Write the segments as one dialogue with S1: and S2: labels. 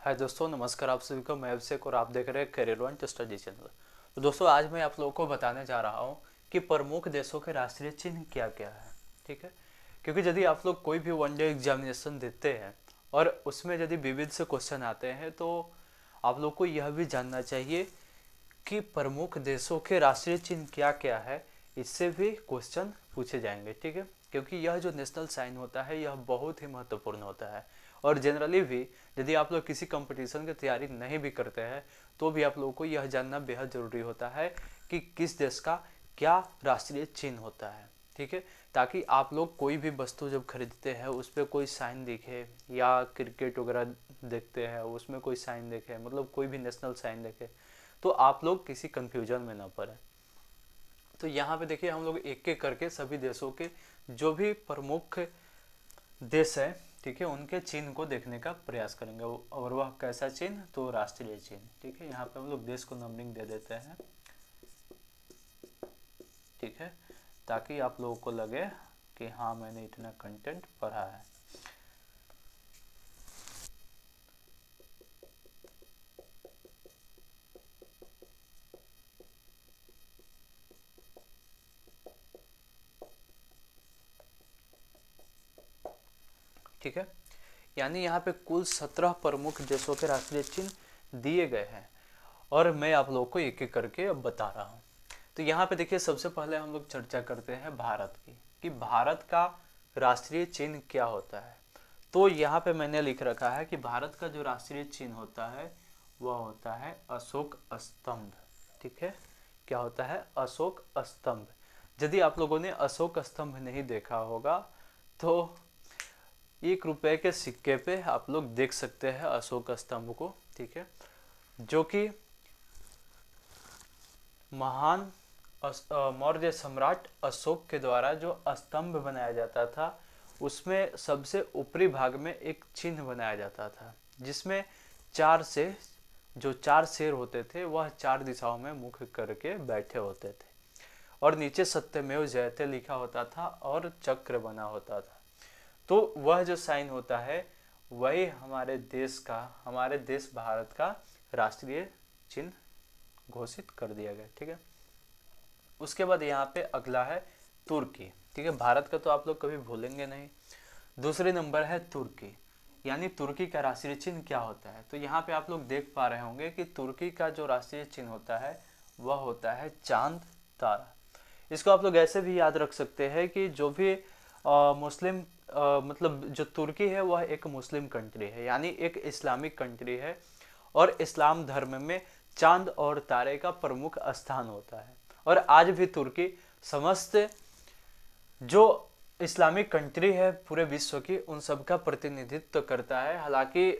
S1: हाय दोस्तों, नमस्कार। आप सभी को मैं अभिषेक और आप देख रहे हैं करियर वन स्टडी चैनल। तो दोस्तों, आज मैं आप लोगों को बताने जा रहा हूं कि प्रमुख देशों के राष्ट्रीय चिन्ह क्या क्या है। ठीक है, क्योंकि यदि आप लोग कोई भी वनडे एग्जामिनेशन देते हैं और उसमें यदि विविध से क्वेश्चन आते हैं तो आप लोग को यह भी जानना चाहिए कि प्रमुख देशों के राष्ट्रीय चिन्ह क्या क्या है। इससे भी क्वेश्चन पूछे जाएंगे। ठीक है, क्योंकि यह जो नेशनल साइन होता है यह बहुत ही महत्वपूर्ण होता है। और जनरली भी यदि आप लोग किसी कंपटीशन की तैयारी नहीं भी करते हैं तो भी आप लोगों को यह जानना बेहद ज़रूरी होता है कि किस देश का क्या राष्ट्रीय चिन्ह होता है। ठीक है, ताकि आप लोग कोई भी वस्तु जब खरीदते हैं उस पर कोई साइन दिखे, या क्रिकेट वगैरह देखते हैं उसमें कोई साइन देखे, मतलब कोई भी नेशनल साइन देखे, तो आप लोग किसी कंफ्यूजन में ना पड़े। तो यहाँ पे देखिए, हम लोग एक एक करके सभी देशों के जो भी प्रमुख देश है, ठीक है, उनके चिन्ह को देखने का प्रयास करेंगे। और वह कैसा चिन्ह? तो राष्ट्रीय चिन्ह। ठीक है, यहाँ पे हम लोग देश को नंबरिंग दे देते हैं। ठीक है, ताकि आप लोगों को लगे कि हाँ, मैंने इतना कंटेंट पढ़ा है। ठीक है, यानी यहाँ पे कुल 17 प्रमुख देशों के राष्ट्रीय चिन्ह दिए गए हैं और मैं आप लोगों को एक एक करके अब बता रहा हूँ। तो यहाँ पे देखिए, सबसे पहले हम लोग चर्चा करते हैं भारत की, कि भारत का राष्ट्रीय चिन्ह क्या होता है। तो यहाँ पे मैंने लिख रखा है कि भारत का जो राष्ट्रीय चिन्ह होता है वह होता है अशोक स्तंभ। ठीक है, क्या होता है? अशोक स्तंभ। यदि आप लोगों ने अशोक स्तंभ नहीं देखा होगा तो 1 रुपए के सिक्के पे आप लोग देख सकते हैं अशोक स्तंभ को। ठीक है, जो कि महान मौर्य सम्राट अशोक के द्वारा जो स्तंभ बनाया जाता था उसमें सबसे ऊपरी भाग में एक चिन्ह बनाया जाता था, जिसमें जो चार शेर होते थे वह 4 दिशाओं में मुख करके बैठे होते थे, और नीचे सत्यमेव जयते लिखा होता था और चक्र बना होता था। तो वह जो साइन होता है वही हमारे देश भारत का राष्ट्रीय चिन्ह घोषित कर दिया गया। ठीक है, उसके बाद यहाँ पे अगला है तुर्की। ठीक है, भारत का तो आप लोग कभी भूलेंगे नहीं। दूसरे नंबर है तुर्की, यानी तुर्की का राष्ट्रीय चिन्ह क्या होता है। तो यहाँ पे आप लोग देख पा रहे होंगे कि तुर्की का जो राष्ट्रीय चिन्ह होता है वह होता है चांद तारा। इसको आप लोग ऐसे भी याद रख सकते हैं कि जो भी मुस्लिम मतलब जो तुर्की है वह एक मुस्लिम कंट्री है, यानी एक इस्लामिक कंट्री है, और इस्लाम धर्म में चांद और तारे का प्रमुख स्थान होता है। और आज भी तुर्की समस्त जो इस्लामिक कंट्री है पूरे विश्व की उन सब का प्रतिनिधित्व करता है। हालांकि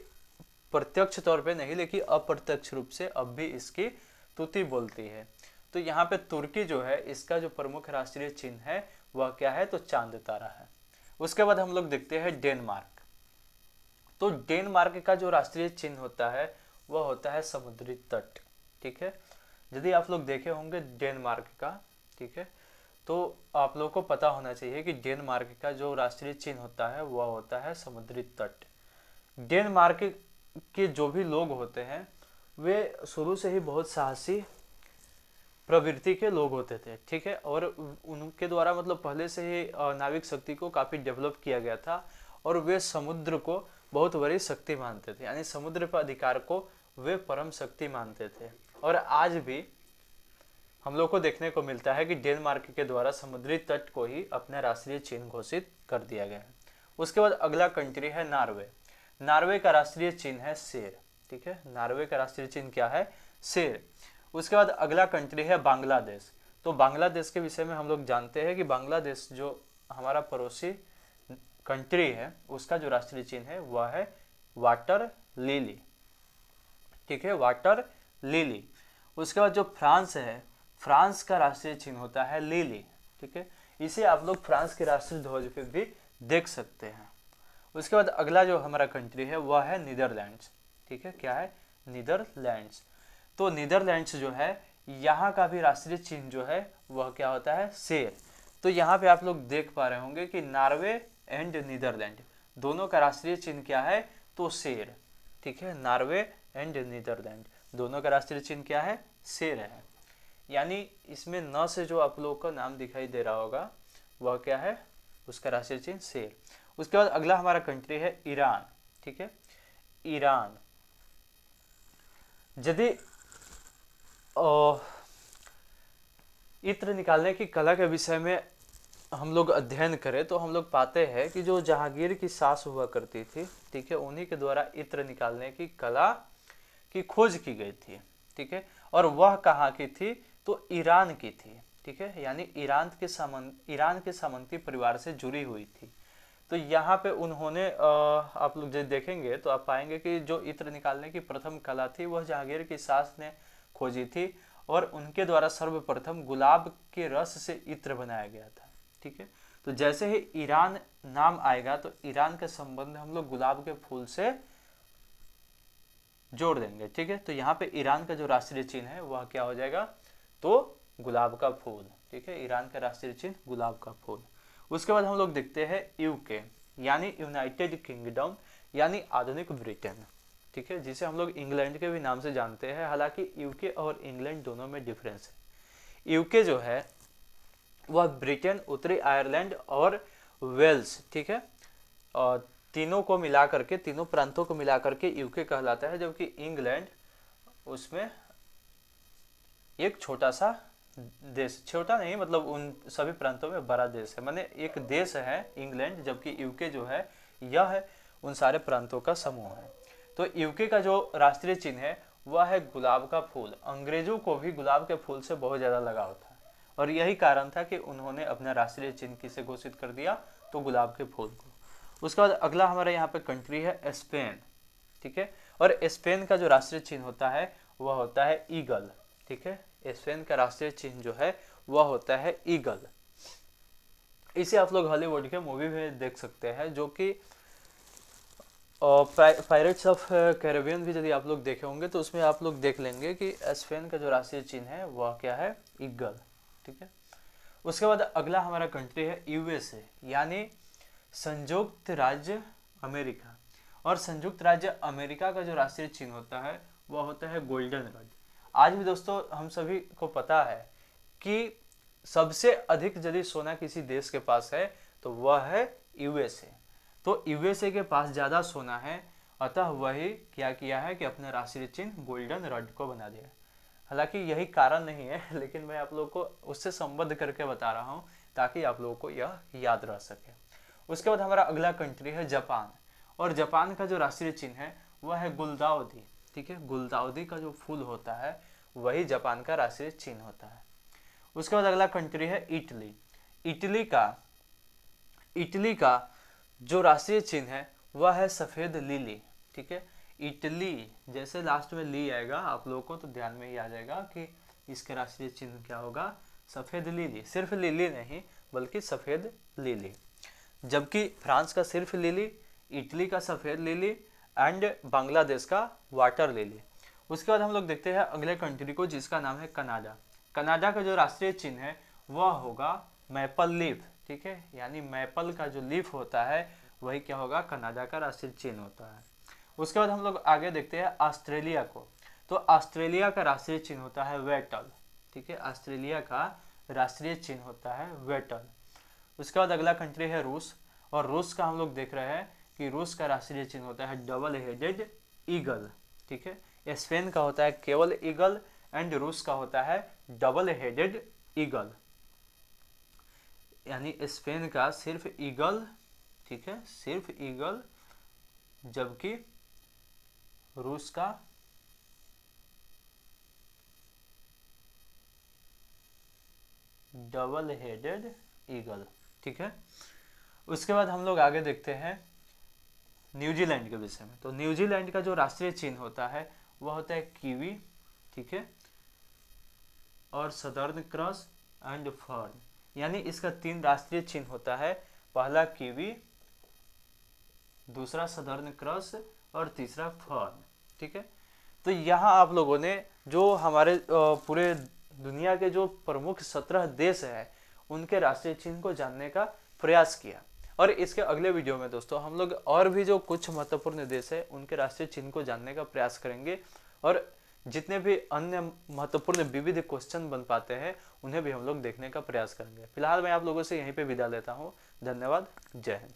S1: प्रत्यक्ष तौर पे नहीं, लेकिन अप्रत्यक्ष रूप से अब भी इसकी स्तुति बोलती है। तो यहाँ पे तुर्की जो है इसका जो प्रमुख राष्ट्रीय चिन्ह है वह क्या है? तो चांद तारा है। उसके बाद हम लोग देखते हैं डेनमार्क। तो डेनमार्क का जो राष्ट्रीय चिन्ह होता है वह होता है समुद्री तट। ठीक है, यदि आप लोग देखे होंगे डेनमार्क का, ठीक है, तो आप लोग को पता होना चाहिए कि डेनमार्क का जो राष्ट्रीय चिन्ह होता है वह होता है समुद्री तट। डेनमार्क के जो भी लोग होते हैं वे शुरू से ही बहुत साहसी प्रवृत्ति के लोग होते थे। ठीक है, और उनके द्वारा मतलब पहले से ही नाविक शक्ति को काफ़ी डेवलप किया गया था, और वे समुद्र को बहुत बड़ी शक्ति मानते थे, यानी समुद्र पर अधिकार को वे परम शक्ति मानते थे। और आज भी हम लोग को देखने को मिलता है कि डेनमार्क के द्वारा समुद्री तट को ही अपना राष्ट्रीय चिन्ह घोषित कर दिया गया है। उसके बाद अगला कंट्री है नॉर्वे। नॉर्वे का राष्ट्रीय चिन्ह है शेर। ठीक है, नॉर्वे का राष्ट्रीय चिन्ह क्या है? शेर। उसके बाद अगला कंट्री है बांग्लादेश। तो बांग्लादेश के विषय में हम लोग जानते हैं कि बांग्लादेश जो हमारा पड़ोसी कंट्री है उसका जो राष्ट्रीय चिन्ह है वह है वाटर लिली। ठीक है, वाटर लिली। उसके बाद जो फ्रांस है, फ्रांस का राष्ट्रीय चिन्ह होता है लिली। ठीक है, इसे आप लोग फ्रांस के राष्ट्रीय ध्वज पे भी देख सकते हैं। उसके बाद अगला जो हमारा कंट्री है वह है नीदरलैंड्स। ठीक है, क्या है? नीदरलैंड्स। तो नीदरलैंड्स जो है यहाँ का भी राष्ट्रीय चिन्ह जो है वह क्या होता है? शेर। तो यहाँ पे आप लोग देख पा रहे होंगे कि नॉर्वे एंड नीदरलैंड दोनों का राष्ट्रीय चिन्ह क्या है? तो शेर। ठीक है, नॉर्वे एंड नीदरलैंड, दोनों का राष्ट्रीय चिन्ह क्या है, शेर है। यानी इसमें न से जो आप लोगों का नाम दिखाई दे रहा होगा वह क्या है, उसका राष्ट्रीय चिन्ह शेर। उसके बाद अगला हमारा कंट्री है ईरान, ठीक है। ईरान, यदि इत्र निकालने की कला के विषय में हम लोग अध्ययन करें तो हम लोग पाते हैं कि जो जहांगीर की सास हुआ करती थी, ठीक है, उन्हीं के द्वारा इत्र निकालने की कला की खोज की गई थी, ठीक है। और वह कहाँ की थी, तो ईरान की थी, ठीक है। यानी ईरान के सामंती परिवार से जुड़ी हुई थी। तो यहाँ पे उन्होंने आप लोग जब देखेंगे तो आप पाएंगे कि जो इत्र निकालने की प्रथम कला थी वह जहांगीर की सास ने खोजी थी और उनके द्वारा सर्वप्रथम गुलाब के रस से इत्र बनाया गया था, ठीक है। तो जैसे ही ईरान नाम आएगा तो ईरान का संबंध हम लोग गुलाब के फूल से जोड़ देंगे, ठीक है। तो यहाँ पे ईरान का जो राष्ट्रीय चिन्ह है वह क्या हो जाएगा, तो गुलाब का फूल, ठीक है। ईरान का राष्ट्रीय चिन्ह गुलाब का फूल। उसके बाद हम लोग देखते हैं यूके, यानी यूनाइटेड किंगडम, यानी आधुनिक ब्रिटेन, ठीक है, जिसे हम लोग इंग्लैंड के भी नाम से जानते हैं। हालांकि यूके और इंग्लैंड दोनों में डिफरेंस है। यूके जो है वह ब्रिटेन, उत्तरी आयरलैंड और वेल्स, ठीक है, और तीनों को मिला करके, तीनों प्रांतों को मिला करके यूके कहलाता है। जबकि इंग्लैंड उसमें एक छोटा सा देश, छोटा नहीं मतलब उन सभी प्रांतों में बड़ा देश है, माने एक देश है इंग्लैंड, जबकि यूके जो है यह उन सारे प्रांतों का समूह है। तो यूके का जो राष्ट्रीय चिन्ह है वह है गुलाब का फूल। अंग्रेजों को भी गुलाब के फूल से बहुत ज़्यादा लगाव था और यही कारण था कि उन्होंने अपना राष्ट्रीय चिन्ह किसे घोषित कर दिया, तो गुलाब के फूल को। उसके बाद अगला हमारे यहाँ पे कंट्री है स्पेन, ठीक है। और स्पेन का जो राष्ट्रीय चिन्ह होता है वह होता है ईगल, ठीक है। स्पेन का राष्ट्रीय चिन्ह जो है वह होता है ईगल। इसे आप लोग हॉलीवुड के मूवी में देख सकते हैं, जो कि पायरेट्स ऑफ कैरेबियन भी यदि आप लोग देखे होंगे तो उसमें आप लोग देख लेंगे कि स्पेन का जो राष्ट्रीय चिन्ह है वह क्या है, ईगल, ठीक है। उसके बाद अगला हमारा कंट्री है यूएसए, यानी संयुक्त राज्य अमेरिका। और संयुक्त राज्य अमेरिका का जो राष्ट्रीय चिन्ह होता है वह होता है गोल्डन रड। आज भी दोस्तों हम सभी को पता है कि सबसे अधिक यदि सोना किसी देश के पास है तो वह है यूएसए। तो यूएसए के पास ज़्यादा सोना है, अतः वही क्या किया है कि अपना राष्ट्रीय चिन्ह गोल्डन रड को बना दिया। हालांकि यही कारण नहीं है, लेकिन मैं आप लोगों को उससे संबद्ध करके बता रहा हूँ ताकि आप लोगों को यह याद रह सके। उसके बाद हमारा अगला कंट्री है जापान। और जापान का जो राष्ट्रीय चिन्ह है वह है गुलदाउदी, ठीक है। गुलदाउदी का जो फूल होता है वही जापान का राष्ट्रीय चिन्ह होता है। उसके बाद अगला कंट्री है इटली। इटली का जो राष्ट्रीय चिन्ह है वह है सफ़ेद लिली, ठीक है। इटली जैसे लास्ट में ली आएगा आप लोगों को तो ध्यान में ही आ जाएगा कि इसके राष्ट्रीय चिन्ह क्या होगा, सफ़ेद लिली। सिर्फ लिली नहीं बल्कि सफ़ेद लिली। जबकि फ्रांस का सिर्फ लिली, इटली का सफ़ेद लिली एंड बांग्लादेश का वाटर लिली। उसके बाद हम लोग देखते हैं अगले कंट्री को जिसका नाम है कनाडा। कनाडा का जो राष्ट्रीय चिन्ह है वह होगा मैपल लीफ, ठीक है। यानी मैपल का जो लीफ होता है वही क्या होगा, कनाडा का राष्ट्रीय चिन्ह होता है। उसके बाद हम लोग आगे देखते हैं ऑस्ट्रेलिया को। तो ऑस्ट्रेलिया का राष्ट्रीय चिन्ह होता है वेटल, ठीक है। ऑस्ट्रेलिया का राष्ट्रीय चिन्ह होता है वेटल। उसके बाद अगला कंट्री है रूस। और रूस का हम लोग देख रहे हैं कि रूस का राष्ट्रीय चिन्ह होता है डबल हेडेड ईगल, ठीक है। स्पेन का होता है केवल ईगल एंड रूस का होता है डबल हेडेड ईगल। यानी स्पेन का सिर्फ ईगल, ठीक है, सिर्फ ईगल, जबकि रूस का डबल हेडेड ईगल, ठीक है। उसके बाद हम लोग आगे देखते हैं न्यूजीलैंड के विषय में। तो न्यूजीलैंड का जो राष्ट्रीय चिन्ह होता है वह होता है कीवी, ठीक है, और सदर्न क्रॉस एंड फर्न। यानी इसका 3 राष्ट्रीय चिन्ह होता है, पहला कीवी, दूसरा सदर्न क्रॉस और तीसरा फर्न, ठीक है। तो यहाँ आप लोगों ने जो हमारे पूरे दुनिया के जो प्रमुख 17 देश हैं उनके राष्ट्रीय चिन्ह को जानने का प्रयास किया। और इसके अगले वीडियो में दोस्तों हम लोग और भी जो कुछ महत्वपूर्ण देश है उनके राष्ट्रीय चिन्ह को जानने का प्रयास करेंगे, और जितने भी अन्य महत्वपूर्ण विविध क्वेश्चन बन पाते हैं उन्हें भी हम लोग देखने का प्रयास करेंगे। फिलहाल मैं आप लोगों से यहीं पे विदा लेता हूँ। धन्यवाद। जय हिंद।